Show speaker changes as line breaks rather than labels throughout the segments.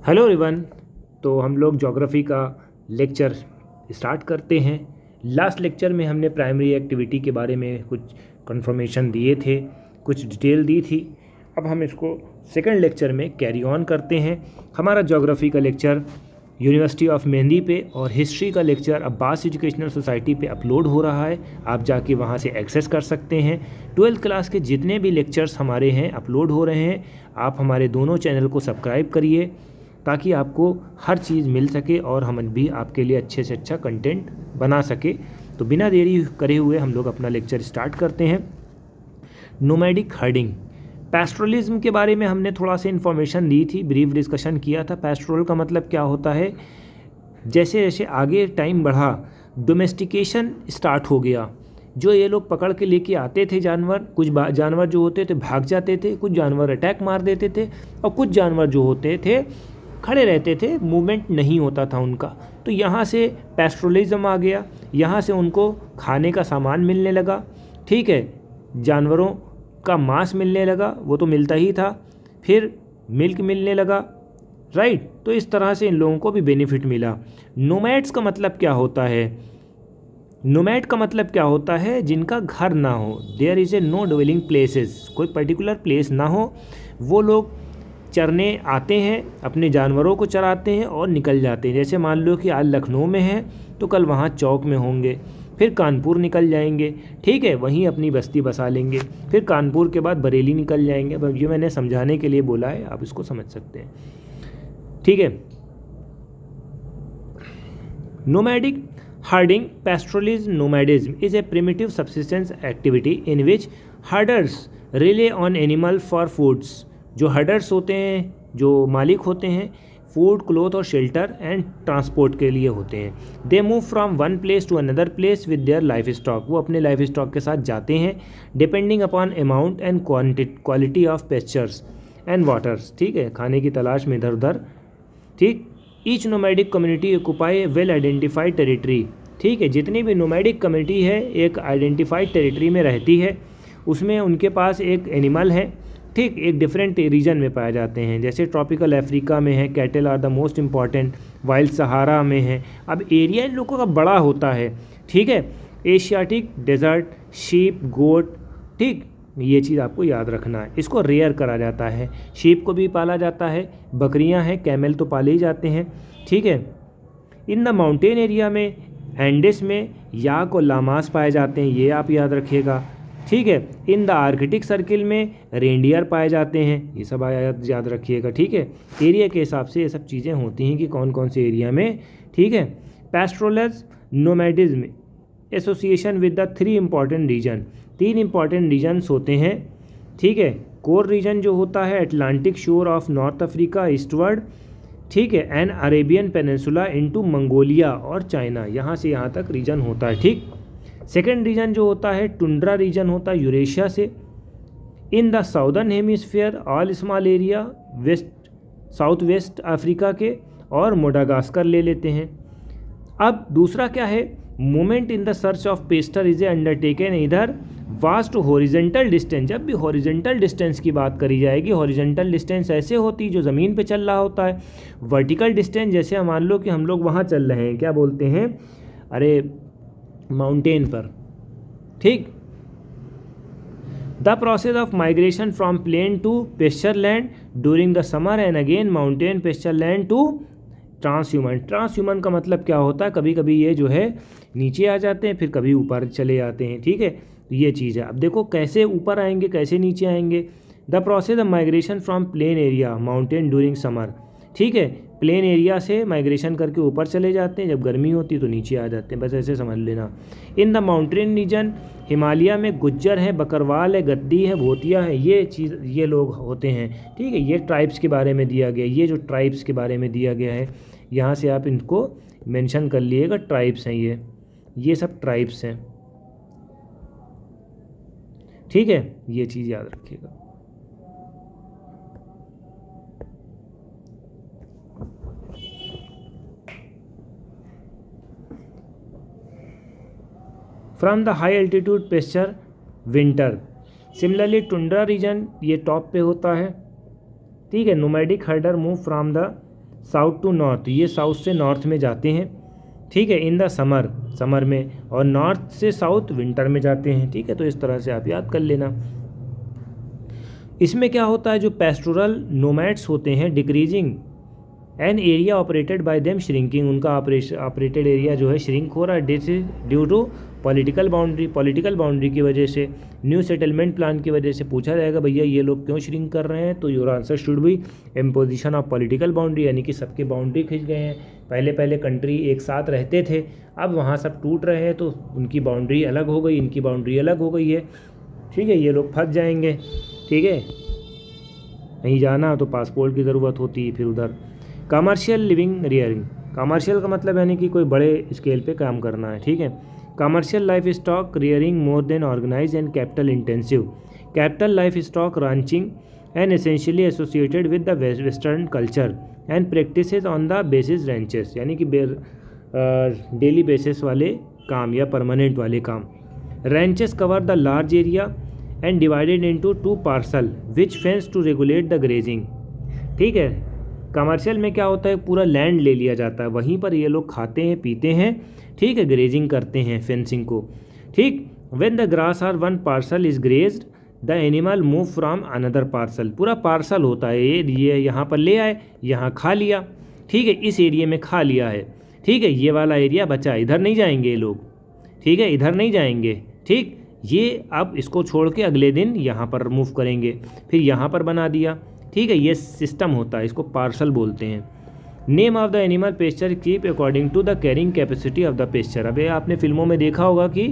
Hello everyone. तो हम लोग ज्योग्राफी का लेक्चर स्टार्ट करते हैं। लास्ट लेक्चर में हमने प्राइमरी एक्टिविटी के बारे में कुछ कंफर्मेशन दिए थे, कुछ डिटेल दी थी। अब हम इसको सेकंड लेक्चर में कैरी ऑन करते हैं। हमारा ज्योग्राफी का लेक्चर यूनिवर्सिटी ऑफ मेहंदी पे और हिस्ट्री का लेक्चर अब्बास एजुकेशनल सोसाइटी पे अपलोड हो रहा है। आप जाके वहाँ से एक्सेस कर सकते हैं। 12th क्लास के जितने भी लेक्चर्स हमारे हैं अपलोड हो रहे हैं। आप हमारे दोनों चैनल को सब्सक्राइब करिए ताकि आपको हर चीज़ मिल सके और हम भी आपके लिए अच्छे से अच्छा कंटेंट बना सके। तो बिना देरी करे हुए हम लोग अपना लेक्चर स्टार्ट करते हैं। नोमैडिक हर्डिंग, पैस्ट्रलिज्म के बारे में हमने थोड़ा सा इन्फॉर्मेशन दी थी, ब्रीफ डिस्कशन किया था। पैस्ट्रोल का मतलब क्या होता है, जैसे जैसे आगे टाइम बढ़ा डोमेस्टिकेशन स्टार्ट हो गया। जो ये लोग पकड़ के लेके आते थे जानवर, कुछ जानवर जो होते थे भाग जाते थे, कुछ जानवर अटैक मार देते थे और कुछ जानवर जो होते थे खड़े रहते थे, मूवमेंट नहीं होता था उनका। तो यहाँ से पैस्ट्रोलिज्म आ गया, यहाँ से उनको खाने का सामान मिलने लगा। ठीक है, जानवरों का मांस मिलने लगा, वो तो मिलता ही था, फिर मिल्क मिलने लगा, राइट। तो इस तरह से इन लोगों को भी बेनिफिट मिला। नोमैड्स का मतलब क्या होता है, नोमैड का मतलब क्या होता है, जिनका घर ना हो, there is a no dwelling places, कोई पर्टिकुलर प्लेस ना हो। वो लोग चरने आते हैं, अपने जानवरों को चराते हैं और निकल जाते हैं। जैसे मान लो कि आज लखनऊ में हैं तो कल वहाँ चौक में होंगे, फिर कानपुर निकल जाएंगे, ठीक है, वहीं अपनी बस्ती बसा लेंगे, फिर कानपुर के बाद बरेली निकल जाएंगे। अब ये मैंने समझाने के लिए बोला है, आप इसको समझ सकते हैं, ठीक है। Nomadic herding, pastoralism, nomadism is a primitive subsistence activity in which herders rely on animal for foods. जो हर्डर्स होते हैं, जो मालिक होते हैं, फूड, क्लोथ और शेल्टर एंड ट्रांसपोर्ट के लिए होते हैं। They move from one place to another place with their life stock. वो अपने लाइफ स्टॉक के साथ जाते हैं, depending upon amount and quality of pastures and waters. ठीक है, खाने की तलाश में इधर उधर, ठीक। ईच नोमैडिक कम्युनिटी ऑक्यूपाई ए वेल आइडेंटिफाइड टेरिटरी। ठीक है, जितनी भी नोमैडिक कम्युनिटी है एक आइडेंटिफाइड टेरिटरी में रहती है, उसमें उनके पास एक एनिमल है, ठीक, एक डिफरेंट रीजन में पाए जाते हैं। जैसे ट्रॉपिकल अफ्रीका में है, cattle are the most important, wild Sahara में है। अब एरिया इन लोगों का बड़ा होता है, ठीक है। एशियाटिक डेजर्ट, शीप, गोट, ठीक, ये चीज़ आपको याद रखना है। इसको रेयर करा जाता है, शीप को भी पाला जाता है, बकरियां हैं, कैमल तो पाले ही जाते हैं, ठीक है। इन द माउंटेन एरिया में, एंडेस में याक और लामास पाए जाते हैं, ये आप याद रखिएगा, ठीक है। इन द आर्कटिक सर्किल में रेंडियर पाए जाते हैं, ये सब याद रखिएगा, ठीक है। एरिया के हिसाब से ये सब चीज़ें होती हैं कि कौन कौन से एरिया में, ठीक है। Pastoralism, nomadism association with the 3 important region, 3 important regions होते हैं, ठीक है। कोर रीजन जो होता है अटलांटिक शोर ऑफ नॉर्थ अफ्रीका ईस्टवर्ड, ठीक है, and Arabian peninsula into Mongolia और चाइना, यहाँ से यहाँ तक रीजन होता है, ठीक। सेकेंड रीजन जो होता है टुंड्रा रीजन होता है यूरेशिया से। In the southern hemisphere all small area west south west Africa के और मोडागास्कर ले लेते हैं। अब दूसरा क्या है, movement in the search of Pasteur is a undertaken इधर वास्ट हॉरिजॉन्टल डिस्टेंस। जब भी हॉरिजॉन्टल डिस्टेंस की बात करी जाएगी, हॉरिजॉन्टल डिस्टेंस ऐसे होती जो ज़मीन पे चल रहा होता है। वर्टिकल डिस्टेंस जैसे मान लो कि हम लोग वहाँ चल रहे हैं, क्या बोलते हैं, अरे माउंटेन पर, ठीक। The process of migration from plain to pasture land during the summer and again mountain pasture land to transhuman. Transhuman का मतलब क्या होता है, कभी कभी ये जो है नीचे आ जाते हैं, फिर कभी ऊपर चले जाते हैं, ठीक है। तो ये चीज़ है। अब देखो कैसे ऊपर आएंगे, कैसे नीचे आएंगे। The process of migration from plain area mountain during summer, ठीक है, प्लेन एरिया से माइग्रेशन करके ऊपर चले जाते हैं, जब गर्मी होती है तो नीचे आ जाते हैं, बस ऐसे समझ लेना। In the mountain region, Himalaya में गुज्जर है, बकरवाल है, गद्दी है, भोतिया है, ये चीज़ ये लोग होते हैं, ठीक है। ये ट्राइब्स के बारे में दिया गया, ये जो ट्राइब्स के बारे में दिया गया है, यहाँ से आप इनको मेंशन कर लिएगा, ट्राइब्स हैं ये सब ट्राइब्स हैं, ठीक है, ये चीज़ याद रखिएगा। From the high altitude pasture winter, similarly tundra region ये टॉप पे होता है, ठीक है। Nomadic herder move from the south to north, ये साउथ से नॉर्थ में जाते हैं, ठीक है, इन द समर में, और नॉर्थ से साउथ विंटर में जाते हैं, ठीक है। तो इस तरह से आप याद कर लेना। इसमें क्या होता है, जो पेस्टोरल नोमैड्स होते हैं, decreasing in area operated by them shrinking, उनका ऑपरेटेड एरिया जो है श्रिंक हो रहा है, this is due to political boundary की वजह से, न्यू सेटलमेंट प्लान की वजह से। पूछा जाएगा भैया ये लोग क्यों श्रिंक कर रहे हैं, तो your answer should be imposition of political boundary, यानी कि सबके बाउंड्री खिंच गए हैं। पहले कंट्री एक साथ रहते थे, अब वहाँ सब टूट रहे हैं, तो उनकी बाउंड्री अलग हो गई, इनकी बाउंड्री अलग हो गई है, ठीक है। ये लोग फंस जाएंगे, ठीक है। कहीं जाना तो पासपोर्ट की ज़रूरत होती है, फिर उधर। कमर्शियल लिविंग रियरिंग, कमर्शियल का मतलब यानी कि कोई बड़े स्केल पे काम करना है, ठीक है। Commercial life stock rearing more than organize and capital intensive, capital life stock ranching and essentially associated with the western culture and practices on the basis ranches, यानी कि डेली बेसिस वाले काम या परमानेंट वाले काम। Ranches cover the large area and divided into 2 parcel which fence to regulate the grazing, ठीक है। Commercial में क्या होता है, पूरा लैंड ले लिया जाता है, वहीं पर ये लोग खाते हैं पीते हैं, ठीक है, ग्रेजिंग करते हैं, फेंसिंग को, ठीक। When the grass are 1 parcel is grazed the animal move from another parcel, पूरा पार्सल होता है, ये यहाँ पर ले आए, यहाँ खा लिया, ठीक है, इस एरिया में खा लिया है, ठीक है, ये वाला एरिया बचा, इधर नहीं जाएंगे ये लोग, ठीक है, इधर नहीं जाएंगे, ठीक। ये अब इसको छोड़ के अगले दिन यहाँ पर मूव करेंगे, फिर यहाँ पर बना दिया, ठीक है, ये सिस्टम होता है, इसको पार्सल बोलते हैं। Name of the animal pasture keep according to the carrying capacity of the pasture, अब आपने फिल्मों में देखा होगा कि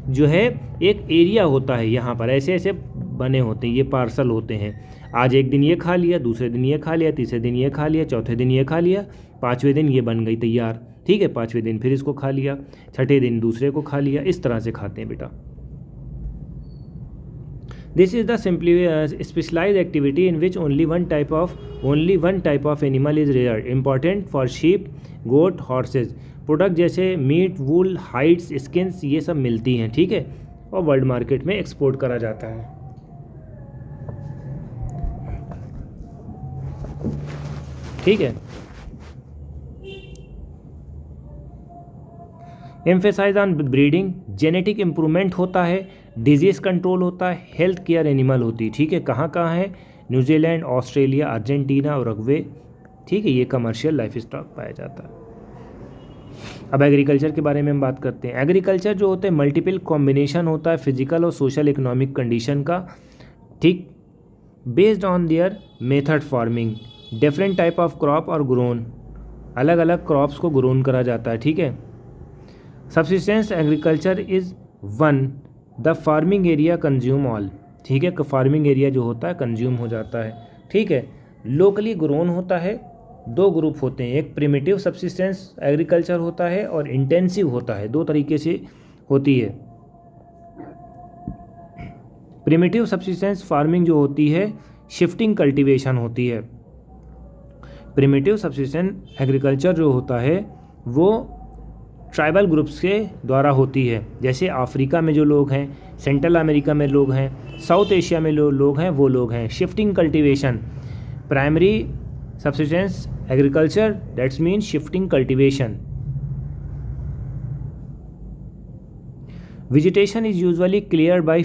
जो है एक एरिया होता है, यहाँ पर ऐसे ऐसे बने होते हैं, ये पार्सल होते हैं। आज एक दिन ये खा लिया, दूसरे दिन ये खा लिया, तीसरे दिन ये खा लिया, चौथे दिन ये खा लिया, 5वें दिन ये बन गई तैयार, ठीक है, 5वें दिन फिर इसको खा लिया, 6ठे दिन दूसरे को खा लिया, इस तरह से खाते हैं बेटा। This is the simply specialized activity in which only one type of animal is reared. Important for sheep, goat, horses. Product जैसे मीट, वूल, हाइड्स, स्किन्स, ये सब मिलती हैं, ठीक है, और वर्ल्ड मार्केट में एक्सपोर्ट करा जाता है, ठीक है। Emphasise on breeding, genetic improvement होता है, डिजीज़ कंट्रोल होता है, हेल्थ केयर एनिमल होती है, ठीक है। कहाँ कहाँ है, न्यूजीलैंड, ऑस्ट्रेलिया, अर्जेंटीना, उरुग्वे, ठीक है, ये कमर्शियल लाइफ स्टॉक पाया जाता है। अब एग्रीकल्चर के बारे में हम बात करते हैं। एग्रीकल्चर जो होता है मल्टीपल कॉम्बिनेशन होता है फिजिकल और सोशल इकोनॉमिक कंडीशन का, ठीक, based on their method farming, different type of crop और ग्रोन, अलग अलग क्रॉप्स को ग्रोन करा जाता है, ठीक है। Subsistence agriculture is one the farming area consume all, ठीक है, फार्मिंग एरिया जो होता है कंज्यूम हो जाता है, ठीक है। लोकली ग्रोन होता है, 2 ग्रुप होते हैं, एक प्रिमिटिव सब्सिस्टेंस एग्रीकल्चर होता है और इंटेंसिव होता है, 2 तरीके से होती है। प्रिमिटिव सब्सिस्टेंस फार्मिंग जो होती है शिफ्टिंग कल्टीवेशन होती है। प्रिमिटिव सब्सिस्टेंस एग्रीकल्चर जो होता है वो ट्राइबल ग्रुप्स के द्वारा होती है, जैसे अफ्रीका में जो लोग हैं, सेंट्रल अमेरिका में लोग हैं, साउथ एशिया में लोग हैं, वो लोग हैं। Shifting cultivation, primary subsistence agriculture, that's mean shifting cultivation. Vegetation is usually clear by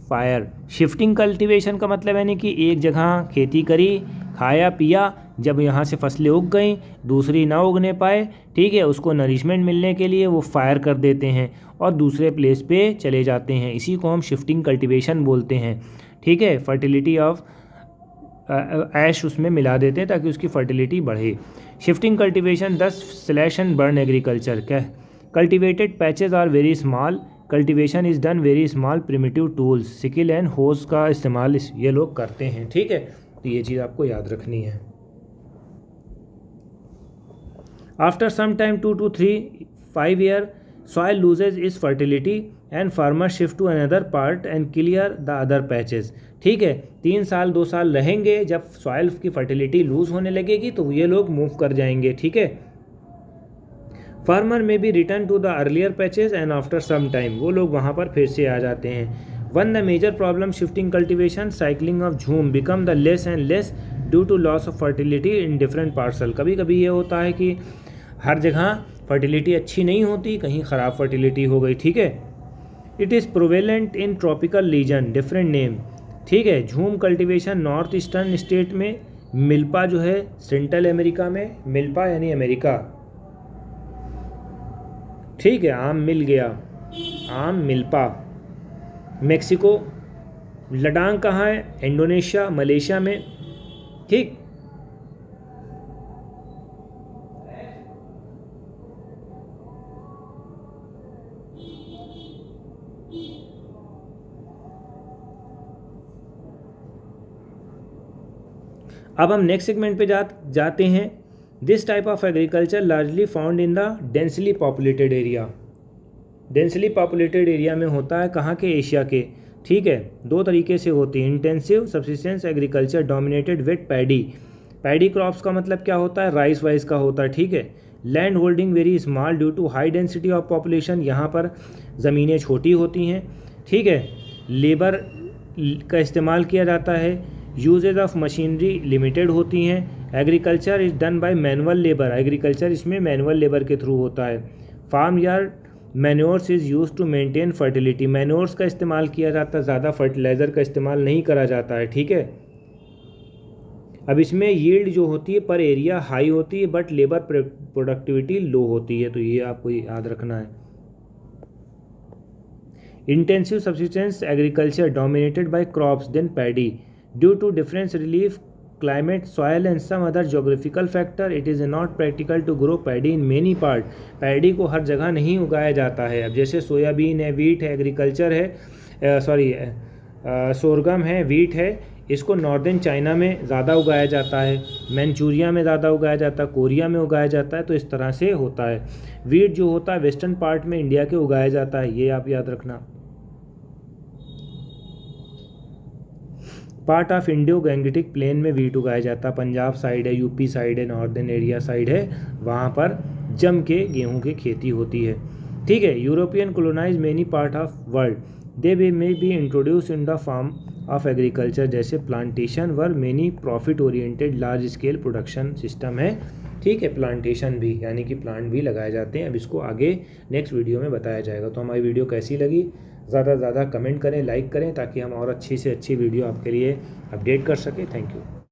fire, shifting cultivation का मतलब है नहीं कि एक जगह खेती करी, खाया पिया, जब यहाँ से फसलें उग गई दूसरी ना उगने पाए, ठीक है, उसको नरिशमेंट मिलने के लिए वो फायर कर देते हैं और दूसरे प्लेस पे चले जाते हैं, इसी को हम शिफ्टिंग कल्टीवेशन बोलते हैं, ठीक है। फर्टिलिटी ऑफ ऐश उसमें मिला देते हैं ताकि उसकी फर्टिलिटी बढ़े। Shifting cultivation 10 slash and burn agriculture, क्या cultivated patches are very small, cultivation is done very small, primitive tools, sickle and hoes का इस्तेमाल ये लोग करते हैं, ठीक है। तो ये चीज़ आपको याद रखनी है। After some time 2 to 5 year soil loses its fertility and farmers shift to another part and clear the other patches, ठीक है। 3 साल 2 साल रहेंगे, जब सॉइल की फर्टिलिटी लूज होने लगेगी तो ये लोग मूव कर जाएंगे, ठीक है। फार्मर में भी return to the earlier patches and after some time वो लोग वहाँ पर फिर से आ जाते हैं। One the major problem shifting cultivation, cycling of jhum become the less and less due to loss of fertility in different parcel. कभी कभी ये होता है कि हर जगह फर्टिलिटी अच्छी नहीं होती, कहीं ख़राब फर्टिलिटी हो गई, ठीक है। It is prevalent in tropical region, different name, ठीक है। Jhum cultivation north eastern state में, मिल्पा जो है सेंट्रल अमेरिका में, मिल्पा यानी अमेरिका, ठीक है। आम मिल गया, आम मिल्पा। मेक्सिको, लडांग कहाँ है, इंडोनेशिया, मलेशिया में, ठीक। अब हम नेक्स्ट सेगमेंट पे जाते हैं। This type of agriculture largely found in the densely populated area. Densely populated area में होता है, कहाँ के, एशिया के, ठीक है। दो तरीके से होती है। Intensive subsistence agriculture dominated with paddy. Paddy crops का मतलब क्या होता है, राइस वाइस का होता है, ठीक है। Land holding very small due to high density of population, यहाँ पर ज़मीनें छोटी होती हैं, ठीक है। लेबर का इस्तेमाल किया जाता है। यूजेज ऑफ मशीनरी लिमिटेड होती हैं। Agriculture is done by manual labour, agriculture इसमें मैनुअल लेबर के थ्रू होता है। Farm yard manures is use to maintain fertility, manures का इस्तेमाल किया जाता है, ज़्यादा फर्टिलाइज़र का इस्तेमाल नहीं करा जाता है, ठीक है। अब इसमें यील्ड जो होती है पर एरिया हाई होती है, बट लेबर प्रोडक्टिविटी लो होती है, तो ये आपको याद रखना है। Intensive subsistence agriculture dominated by crops then paddy due to difference relief climate, soil and some other geographical factor, it is not practical to grow paddy in many part। Paddy को हर जगह नहीं उगाया जाता है। अब जैसे सोयाबीन है, wheat है, एग्रीकल्चर है, सोरगम है, वीट है, इसको नॉर्दर्न चाइना में ज़्यादा उगाया जाता है, मैनचूरिया में ज़्यादा उगाया जाता है, कोरिया में उगाया जाता है, तो इस तरह से होता है। वीट जो होता है वेस्टर्न पार्ट में इंडिया के उगाया जाता है, ये आप याद रखना। Part of Indo Gangetic plain में वीट उगाया जाता है, पंजाब साइड है, यूपी साइड है, नॉर्दर्न एरिया साइड है, वहाँ पर जम के गेहूं की खेती होती है, ठीक है। European colonise many part of world, they may be introduce in the form of agriculture, जैसे plantation were many profit oriented large scale production system है, ठीक है। प्लांटेशन भी यानी कि प्लांट भी लगाए जाते हैं। अब इसको आगे नेक्स्ट वीडियो में बताया जाएगा। तो हमारी वीडियो कैसी लगी, ज़्यादा से ज़्यादा कमेंट करें, लाइक करें, ताकि हम और अच्छी से अच्छी वीडियो आपके लिए अपडेट कर सकें। Thank you.